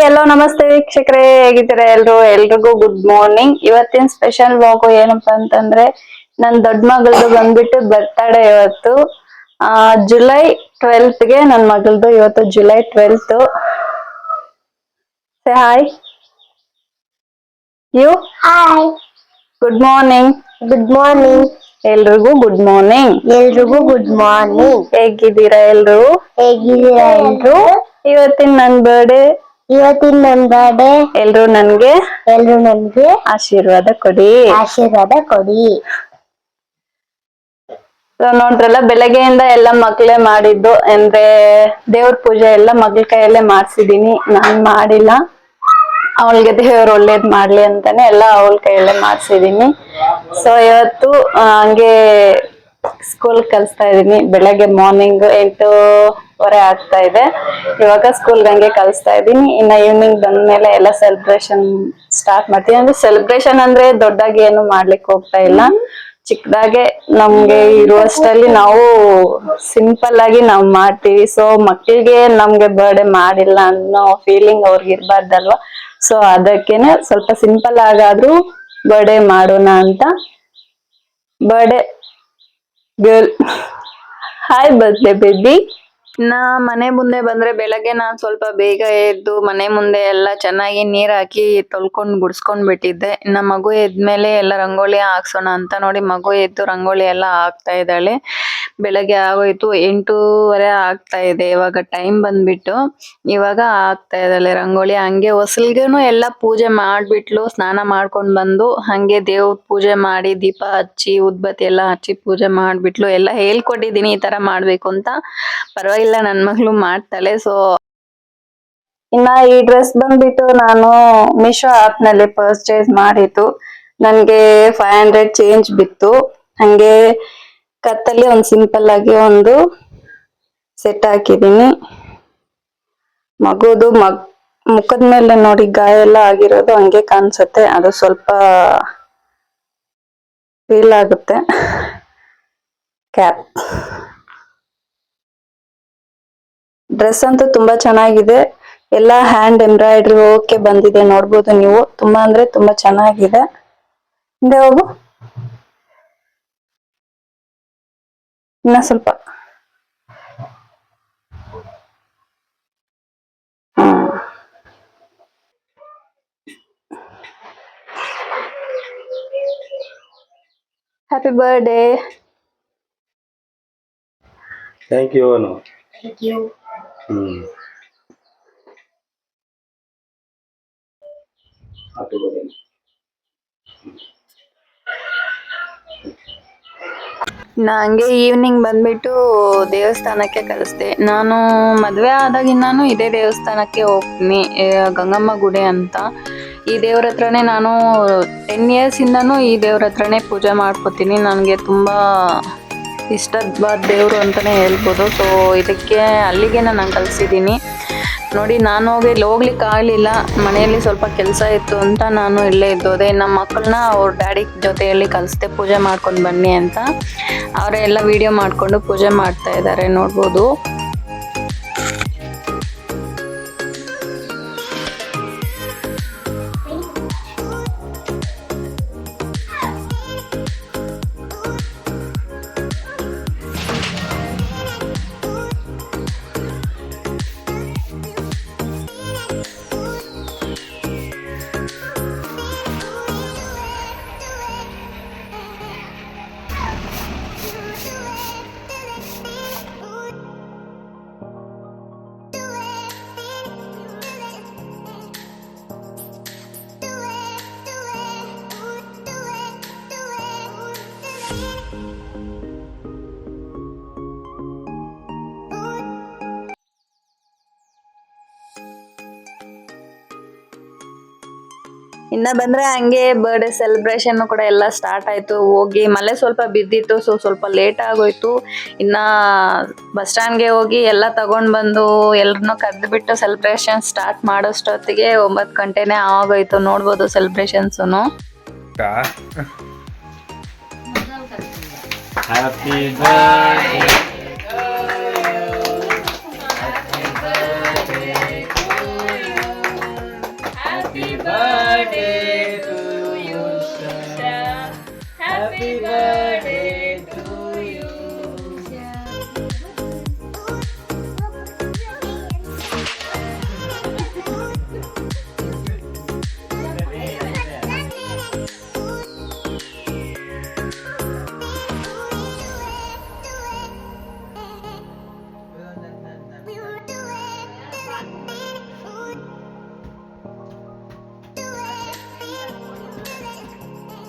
ಎಲ್ಲೋ ನಮಸ್ತೆ ವೀಕ್ಷಕರೇ, ಹೇಗಿದ್ದೀರಾ ಎಲ್ರಿಗೂ ಗುಡ್ ಮಾರ್ನಿಂಗ್. ಇವತ್ತಿನ ಸ್ಪೆಷಲ್ ವ್ಲಾಗ್ ಏನಪ್ಪಾ ಅಂತಂದ್ರೆ ನನ್ ದೊಡ್ಡ ಮಗಳದು ಬಂದ್ಬಿಟ್ಟು ಬರ್ತ್ಡೇ ಇವತ್ತು. ಜುಲೈ 12ಗೆ ನನ್ ಮಗಳದು ಇವತ್ತು July 12. Say hi. You hi. Good morning. Good morning. ಎಲ್ರಿಗೂ ಗುಡ್ ಮಾರ್ನಿಂಗ್. ಎಲ್ರಿಗೂ ಗುಡ್ ಮಾರ್ನಿಂಗ್. ಹೇಗಿದ್ದೀರಾ ಎಲ್ರು? ಇವತ್ತಿನ ನನ್ ಬರ್ಡೇ. ಎಲ್ರು ನನ್ಗೆ ಆಶೀರ್ವಾದ ಕೊಡಿ. ನೋಡ್ರಲ್ಲ, ಬೆಳಗ್ಗೆಯಿಂದ ಎಲ್ಲ ಮಕ್ಳೇ ಮಾಡಿದ್ದು. ಅಂದ್ರೆ ದೇವ್ರ ಪೂಜೆ ಎಲ್ಲ ಮಗ್ಳ ಕೈಯಲ್ಲೇ ಮಾಡ್ಸಿದೀನಿ, ನಾನ್ ಮಾಡಿಲ್ಲ. ಅವಳಿಗೆ ದೇವ್ರು ಒಳ್ಳೇದ್ ಮಾಡ್ಲಿ ಅಂತಾನೆ ಎಲ್ಲ ಅವಳ ಕೈಯಲ್ಲೇ ಮಾಡ್ಸಿದೀನಿ. ಸೊ ಇವತ್ತು ಹಂಗೆ ಸ್ಕೂಲ್ ಕಲ್ಸ್ತಾ ಇದೀನಿ. ಬೆಳಗ್ಗೆ ಮಾರ್ನಿಂಗ್ 8:15 ಆಗ್ತಾ ಇದೆ. ಇವಾಗ ಸ್ಕೂಲ್ಗೆ ಹಂಗೆ ಕಲಿಸ್ತಾ ಇದೀನಿ. ಇನ್ನ ಈವ್ನಿಂಗ್ ಬಂದ್ಮೇಲೆ ಎಲ್ಲ ಸೆಲೆಬ್ರೇಷನ್ ಸ್ಟಾರ್ಟ್ ಮಾಡ್ತೀನಿ. ಅಂದ್ರೆ ಸೆಲೆಬ್ರೇಷನ್ ಅಂದ್ರೆ ದೊಡ್ಡದಾಗಿ ಏನು ಮಾಡ್ಲಿಕ್ಕೆ ಹೋಗ್ತಾ ಇಲ್ಲ, ಚಿಕ್ಕದಾಗೆ ನಮ್ಗೆ ಇರುವಷ್ಟರಲ್ಲಿ ನಾವು ಸಿಂಪಲ್ ಆಗಿ ನಾವು ಮಾಡ್ತೀವಿ. ಸೊ ಮಕ್ಕಳಿಗೆ ನಮ್ಗೆ ಬರ್ಡೇ ಮಾಡಿಲ್ಲ ಅನ್ನೋ ಫೀಲಿಂಗ್ ಅವ್ರಿಗೆ ಇರ್ಬಾರ್ದಲ್ವಾ. ಸೊ ಅದಕ್ಕೇನೆ ಸ್ವಲ್ಪ ಸಿಂಪಲ್ ಆಗಾದ್ರೂ ಬರ್ಡೇ ಮಾಡೋಣ ಅಂತ. Birthday girl, hi birthday baby. ಇನ್ನ ಮನೆ ಮುಂದೆ ಬಂದ್ರೆ ಬೆಳಗ್ಗೆ ನಾನ್ ಸ್ವಲ್ಪ ಬೇಗ ಎದ್ದು ಮನೆ ಮುಂದೆ ಎಲ್ಲ ಚೆನ್ನಾಗಿ ನೀರ್ ಹಾಕಿ ತೊಳ್ಕೊಂಡ್ ಗುಡ್ಸ್ಕೊಂಡ್ ಬಿಟ್ಟಿದ್ದೆ. ಇನ್ನ ಮಗು ಎದ್ಮೇಲೆ ಎಲ್ಲ ರಂಗೋಲಿ ಹಾಕ್ಸೋಣ ಅಂತ ನೋಡಿ ಮಗು ಎದ್ದು ರಂಗೋಲಿ ಎಲ್ಲ ಹಾಕ್ತಾ ಇದ್ದಾಳೆ. ಬೆಳಗ್ಗೆ ಆಗೋಯ್ತು, 8:15 ಆಗ್ತಾ ಇದೆ. ಇವಾಗ ಟೈಮ್ ಬಂದ್ಬಿಟ್ಟು ಇವಾಗ ಹಾಕ್ತಾ ಇದ್ದಾಳೆ ರಂಗೋಲಿ. ಹಂಗೆ ಹೊಸಲ್ಗೆನು ಎಲ್ಲ ಪೂಜೆ ಮಾಡ್ಬಿಟ್ಲು. ಸ್ನಾನ ಮಾಡ್ಕೊಂಡ್ ಬಂದು ಹಂಗೆ ದೇವ್ರ ಪೂಜೆ ಮಾಡಿ ದೀಪ ಹಚ್ಚಿ ಉದ್ಬತ್ತಿ ಎಲ್ಲ ಹಚ್ಚಿ ಪೂಜೆ ಮಾಡ್ಬಿಟ್ಲು. ಎಲ್ಲ ಹೇಳ್ಕೊಟ್ಟಿದೀನಿ ಈ ತರ ಮಾಡ್ಬೇಕು ಅಂತ. ಪರವಾಗಿಲ್ಲ, ನನ್ ಮಗಳು ಮಾಡ್ತಾಳೆ. ಸೊ ಇನ್ನ ಈ ಡ್ರೆಸ್ ಬಂದ್ಬಿಟ್ಟು ನಾನು ಮೀಶೋ ಆಪ್ ನಲ್ಲಿ ಪರ್ಚೇಸ್ ಮಾಡಿದ್ದು. ನನ್ಗೆ 500 ಚೇಂಜ್ ಬಿತ್ತು. ಹಂಗೆ ಕತ್ತಲ್ಲಿ ಒಂದ್ ಸಿಂಪಲ್ ಆಗಿ ಒಂದು ಸೆಟ್ ಹಾಕಿದೀನಿ. ಮಗುದು ಮುಖದ ಮೇಲೆ ನೋಡಿ ಗಾಯ ಎಲ್ಲ ಆಗಿರೋದು ಹಂಗೆ ಕಾಣಿಸುತ್ತೆ. ಅದು ಸ್ವಲ್ಪ ಫೀಲ್ ಆಗುತ್ತೆ. ಕ್ಯಾಪ್ ಡ್ರೆಸ್ ಅಂತೂ ತುಂಬಾ ಚೆನ್ನಾಗಿದೆ. ಎಲ್ಲ ಹ್ಯಾಂಡ್ ಎಂಬ್ರಾಯ್ಡ್ರಿ ಓಕೆ ಬಂದಿದೆ, ನೋಡ್ಬೋದು ನೀವು. ತುಂಬಾ ಅಂದ್ರೆ ತುಂಬಾ ಚೆನ್ನಾಗಿದೆ. ಹಿಂದೆ ಹೋಗು, ಇನ್ನ ಸ್ವಲ್ಪ. Happy birthday. Thank you Anu. Happy birthday. ಹಂಗೆ ಈವ್ನಿಂಗ್ ಬಂದ್ಬಿಟ್ಟು ದೇವಸ್ಥಾನಕ್ಕೆ ಕಳಿಸ್ದೆ. ನಾನು ಮದ್ವೆ ಆದಾಗಿಂದಾನು ಇದೇ ದೇವಸ್ಥಾನಕ್ಕೆ ಹೋಗ್ತೀನಿ, ಗಂಗಮ್ಮ ಗುಡಿ ಅಂತ. ಈ ದೇವ್ರ ಹತ್ರನೇ ನಾನು 10 years ಇಂದಾನು ಈ ದೇವ್ರ ಹತ್ರನೇ ಪೂಜೆ ಮಾಡ್ಕೋತೀನಿ. ನನಗೆ ತುಂಬಾ ಇಷ್ಟವಾದ ದೇವ್ರು ಅಂತಾನೆ ಹೇಳ್ಬೋದು. ಸೊ ಇದಕ್ಕೆ ಅಲ್ಲಿಗೆ ನಾನು ಕಳ್ಸಿದ್ದೀನಿ ನೋಡಿ. ನಾನು ಹೋಗ್ಲಿಕ್ಕೆ ಆಗ್ಲಿಲ್ಲ, ಮನೆಯಲ್ಲಿ ಸ್ವಲ್ಪ ಕೆಲಸ ಇತ್ತು ಅಂತ ನಾನು ಇಲ್ಲೇ ಇದ್ದೋದೆ. ನಮ್ಮ ಮಕ್ಕಳನ್ನ ಅವ್ರ ಡ್ಯಾಡಿ ಜೊತೆಯಲ್ಲಿ ಕಳಿಸ್ದೆ ಪೂಜೆ ಮಾಡ್ಕೊಂಡು ಬನ್ನಿ ಅಂತ. ಅವರೆಲ್ಲ ವಿಡಿಯೋ ಮಾಡ್ಕೊಂಡು ಪೂಜೆ ಮಾಡ್ತಾ ಇದ್ದಾರೆ, ನೋಡ್ಬೋದು. ಇನ್ನ ಬಂದ್ರೆ ಹಂಗೆ ಬರ್ಡೇ ಸೆಲೆಬ್ರೇಷನ್ ಕೂಡ ಎಲ್ಲ ಸ್ಟಾರ್ಟ್ ಆಯ್ತು. ಹೋಗಿ ಮಳೆ ಸ್ವಲ್ಪ ಬಿದ್ದಿತ್ತು, ಸೊ ಸ್ವಲ್ಪ ಲೇಟ್ ಆಗೋಯ್ತು. ಇನ್ನ ಬಸ್ ಸ್ಟ್ಯಾಂಡ್ಗೆ ಹೋಗಿ ಎಲ್ಲ ತಗೊಂಡ್ ಬಂದು ಎಲ್ಲರನ್ನೂ ಕರೆದ್ಬಿಟ್ಟು ಸೆಲೆಬ್ರೇಷನ್ ಸ್ಟಾರ್ಟ್ ಮಾಡೋಷ್ಟೊತ್ತಿಗೆ 9 ಗಂಟೆನೇ ಆಗೋಯ್ತು, ನೋಡ್ಬೋದು ಸೆಲೆಬ್ರೇಷನ್ಸುನು. Happy birthday. birthday to you.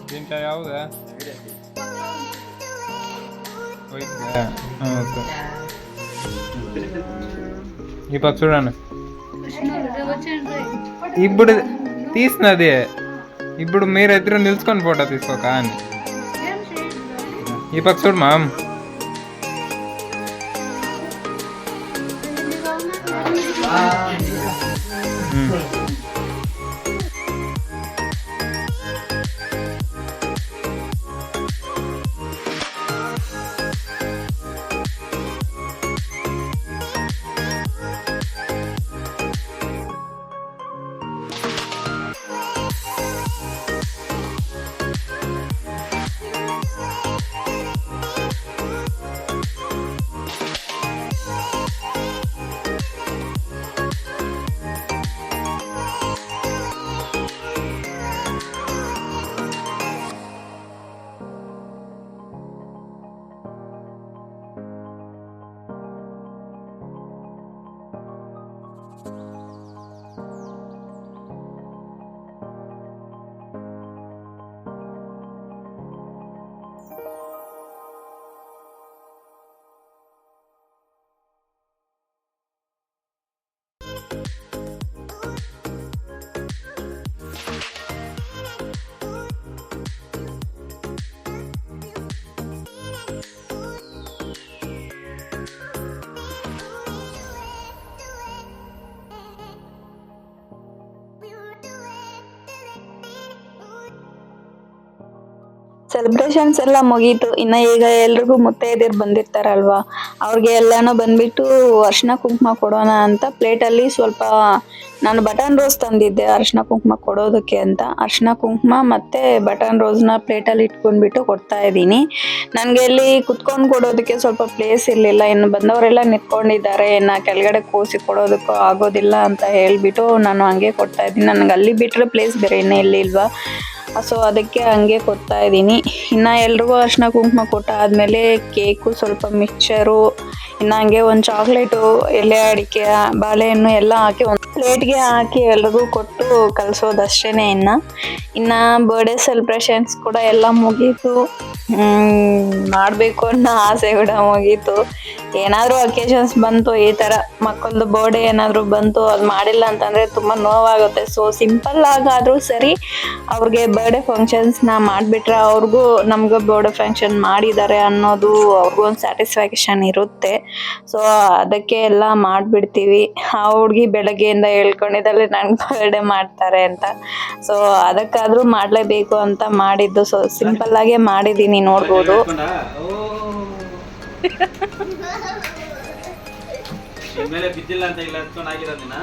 దీంట్లో యావుదా పోయిందా ఓకే ఈ పక్క చూడండి ఇప్పుడు తీసినది ఇప్పుడు మీరిద్దరు నిల్చుకొని ఫోటో తీసుకోక అని ఈ పక్క చూడు మామ్ ಸೆಲೆಬ್ರೇಷನ್ಸ್ ಎಲ್ಲ ಮುಗೀತು. ಇನ್ನ ಈಗ ಎಲ್ರಿಗೂ ಮುತ್ತೈದೆಯರು ಬಂದಿರ್ತಾರಲ್ವಾ, ಅವ್ರಿಗೆ ಎಲ್ಲಾನು ಬಂದ್ಬಿಟ್ಟು ಅರ್ಶಿನ ಕುಂಕುಮ ಕೊಡೋಣ ಅಂತ ಪ್ಲೇಟಲ್ಲಿ ಸ್ವಲ್ಪ ನಾನು ಬಟನ್ ರೋಸ್ ತಂದಿದ್ದೆ ಅರ್ಶಿನ ಕುಂಕುಮ ಕೊಡೋದಕ್ಕೆ ಅಂತ. ಅರ್ಶಿನ ಕುಂಕುಮ ಮತ್ತೆ ಬಟನ್ ರೋಸ್ನ ಪ್ಲೇಟಲ್ಲಿ ಇಟ್ಕೊಂಡ್ಬಿಟ್ಟು ಕೊಡ್ತಾ ಇದ್ದೀನಿ. ನನಗೆ ಇಲ್ಲಿ ಕುತ್ಕೊಂಡು ಕೊಡೋದಕ್ಕೆ ಸ್ವಲ್ಪ ಪ್ಲೇಸ್ ಇರಲಿಲ್ಲ. ಇನ್ನು ಬಂದವರೆಲ್ಲ ನಿಂತ್ಕೊಂಡಿದ್ದಾರೆ, ಇನ್ನು ಕೆಳಗಡೆ ಕೂರಿಸಿ ಕೊಡೋದಕ್ಕೂ ಆಗೋದಿಲ್ಲ ಅಂತ ಹೇಳ್ಬಿಟ್ಟು ನಾನು ಹಂಗೆ ಕೊಡ್ತಾ ಇದ್ದೀನಿ. ನನಗೆ ಅಲ್ಲಿ ಬಿಟ್ಟರೆ ಪ್ಲೇಸ್ ಬೇರೆ ಇನ್ನೂ ಎಲ್ಲಿ ಇಲ್ವಾ, ಸೊ ಅದಕ್ಕೆ ಹಂಗೆ ಕೊಡ್ತಾ ಇದ್ದೀನಿ. ಇನ್ನು ಎಲ್ರಿಗೂ ಅರ್ಶಿನ ಕುಂಕುಮ ಕೊಟ್ಟ ಆದಮೇಲೆ ಕೇಕು, ಸ್ವಲ್ಪ ಮಿಕ್ಚರು, ಇನ್ನು ಹಂಗೆ ಒಂದು ಚಾಕ್ಲೇಟು, ಎಲೆ ಅಡಿಕೆ, ಬಾಳೆಹಣ್ಣು ಎಲ್ಲ ಹಾಕಿ ಒಂದು ಪ್ಲೇಟ್ಗೆ ಹಾಕಿ ಎಲ್ರಿಗೂ ಕೊಟ್ಟು ಕಳಿಸೋದಷ್ಟೇ. ಇನ್ನು ಬರ್ಡೇ ಸೆಲೆಬ್ರೇಷನ್ಸ್ ಕೂಡ ಎಲ್ಲ ಮುಗೀತು. ಮಾಡಬೇಕು ಅನ್ನೋ ಆಸೆ ಕೂಡ ಮುಗೀತು. ಏನಾದರೂ ಅಕೇಶನ್ಸ್ ಬಂತು, ಈ ಥರ ಮಕ್ಕಳದು ಬರ್ಡೇ ಏನಾದರೂ ಬಂತು, ಅದು ಮಾಡಿಲ್ಲ ಅಂತಂದರೆ ತುಂಬ ನೋವಾಗುತ್ತೆ. ಸೊ ಸಿಂಪಲ್ ಆಗಾದರೂ ಸರಿ ಅವ್ರಿಗೆ ಬರ್ಡೇ ಫಂಕ್ಷನ್ಸ್ನ ಮಾಡಿಬಿಟ್ರೆ ಅವ್ರಿಗೂ ನಮ್ಗೆ ಬರ್ಡೇ ಫಂಕ್ಷನ್ ಮಾಡಿದ್ದಾರೆ ಅನ್ನೋದು ಅವ್ರಿಗೂ ಒಂದು ಸ್ಯಾಟಿಸ್ಫ್ಯಾಕ್ಷನ್ ಇರುತ್ತೆ. ಸೊ ಅದಕ್ಕೆ ಎಲ್ಲ ಮಾಡಿಬಿಡ್ತೀವಿ. ಆ ಹುಡುಗಿ ಬೆಳಗ್ಗೆಯಿಂದ ಹೇಳ್ಕೊಂಡಿದ್ದಲ್ಲಿ ನಂಗೆ ಬರ್ಡೇ ಮಾಡ್ತಾರೆ ಅಂತ. ಸೊ ಅದಕ್ಕಾದರೂ ಮಾಡಲೇಬೇಕು ಅಂತ ಮಾಡಿದ್ದು. ಸೊ ಸಿಂಪಲ್ಲಾಗೇ ಮಾಡಿದ್ದೀನಿ, ನೋಡ್ಬೋದು. ಮೇಲೆ ಬಿದ್ದಿಲ್ಲ ಅಂತ ಇಲ್ಲ ಹತ್ಕೊಂಡು ಆಗಿರೋದಿನ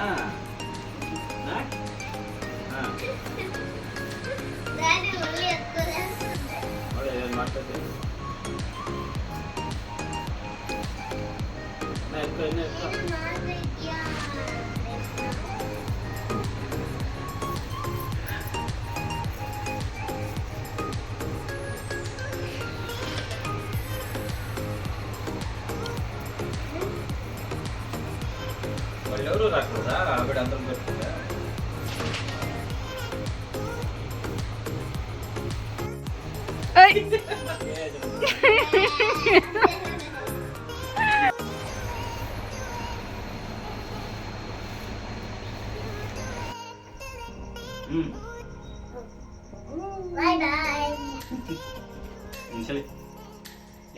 ఎవరు రాకూడదా ఆవిడ అందరం పెట్టుకుంటా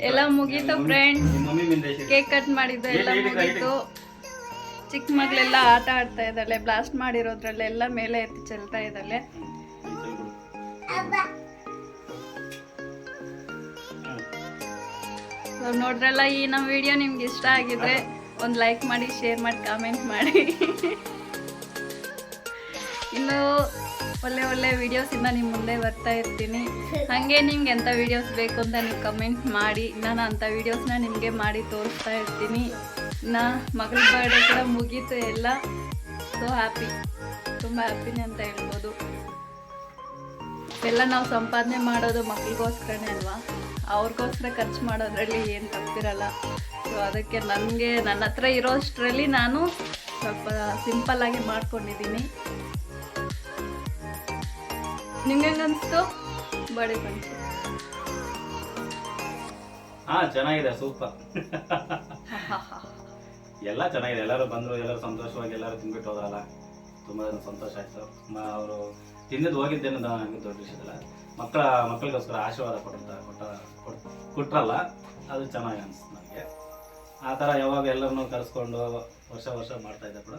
ಎಲ್ಲ ಮುಗೀತು ಫ್ರೆಂಡ್ಸ್. ಕೇಕ್ ಕಟ್ ಮಾಡಿದ್ದು ಎಲ್ಲ ಮುಗೀತು. ಚಿಕ್ಕ ಮಗಳೆಲ್ಲ ಆಟ ಆಡ್ತಾ ಇದ್ದಾಳೆ. ಬ್ಲಾಸ್ಟ್ ಮಾಡಿರೋದ್ರಲ್ಲೆಲ್ಲ ಮೇಲೆ ಎತ್ತಿ ಚೆಲ್ತಾ ಇದ್ದಾಳೆ. ನೋಡ್ರಲ್ಲ, ಈ ನಮ್ಮ ವಿಡಿಯೋ ನಿಮ್ಗೆ ಇಷ್ಟ ಆಗಿದ್ರೆ ಒಂದು ಲೈಕ್ ಮಾಡಿ, ಶೇರ್ ಮಾಡಿ, ಕಾಮೆಂಟ್ ಮಾಡಿ. ಇನ್ನು ಒಳ್ಳೆ ಒಳ್ಳೆ ವಿಡಿಯೋಸಿಂದ ನಿಮ್ಮ ಮುಂದೆ ಬರ್ತಾ ಇರ್ತೀನಿ. ಹಾಗೆ ನಿಮ್ಗೆ ಎಂಥ ವಿಡಿಯೋಸ್ ಬೇಕು ಅಂತ ನೀವು ಕಮೆಂಟ್ ಮಾಡಿ, ನಾನು ಅಂಥ ವಿಡಿಯೋಸ್ನ ನಿಮಗೆ ಮಾಡಿ ತೋರಿಸ್ತಾ ಇರ್ತೀನಿ. ಮಗಳ ಬರ್ಡೇ ಕೂಡ ಮುಗೀತು ಎಲ್ಲ. ಸೊ ಹ್ಯಾಪಿ, ತುಂಬ ಹ್ಯಾಪಿನೇ ಅಂತ ಹೇಳ್ಬೋದು. ಎಲ್ಲ ನಾವು ಸಂಪಾದನೆ ಮಾಡೋದು ಮಕ್ಳಿಗೋಸ್ಕರನೇ ಅಲ್ವಾ, ಅವ್ರಿಗೋಸ್ಕರ ಖರ್ಚು ಮಾಡೋದ್ರಲ್ಲಿ ಏನು ತಪ್ಪಿರಲ್ಲ. ಸೊ ಅದಕ್ಕೆ ನನ್ನ ಹತ್ರ ಇರೋಷ್ಟರಲ್ಲಿ ನಾನು ಸ್ವಲ್ಪ ಸಿಂಪಲ್ಲಾಗಿ ಮಾಡ್ಕೊಂಡಿದ್ದೀನಿ. ನಿಮ್ಗೆ ಹೆಂಗನ್ನಿಸ್ತು ಬರ್ಡೇ ಫಂಕ್ಷನ್? ಚೆನ್ನಾಗಿದೆ, ಸೂಪರ್. ಎಲ್ಲ ಚೆನ್ನಾಗಿದೆ. ಎಲ್ಲರೂ ಬಂದರು, ಎಲ್ಲರೂ ಸಂತೋಷವಾಗಿ ಎಲ್ಲರೂ ತಿನ್ಬಿಟ್ಟು ಹೋದ್ರಲ್ಲ, ತುಂಬ ಸಂತೋಷ ಆಯಿತು. ಅವರು ತಿನ್ನೋದು ಹೋಗಿದ್ದೇನೆ ನನಗೆ ದೊಡ್ಡ ವಿಷಯದಲ್ಲ. ಮಕ್ಕಳಿಗೋಸ್ಕರ ಆಶೀರ್ವಾದ ಕೊಟ್ರಲ್ಲ, ಅದು ಚೆನ್ನಾಗಿ ಅನಿಸ್ತು ನನಗೆ. ಆ ಥರ ಯಾವಾಗ ಎಲ್ಲರನ್ನೂ ಕರೆಸ್ಕೊಂಡು ವರ್ಷ ಮಾಡ್ತಾ ಇದ್ದ ಕೂಡ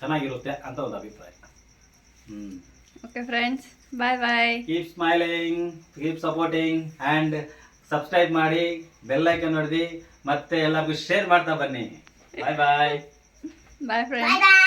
ಚೆನ್ನಾಗಿರುತ್ತೆ ಅಂತ ಒಂದು ಅಭಿಪ್ರಾಯ. Okay friends, bye. Keep smiling, keep supporting and subscribe ಮಾಡಿ, ಬೆಲ್ ಐಕನ್ ಹೊಡೆದಿ, ಮತ್ತೆ ಎಲ್ಲರಿಗೂ ಶೇರ್ ಮಾಡ್ತಾ ಬನ್ನಿ. Bye friends.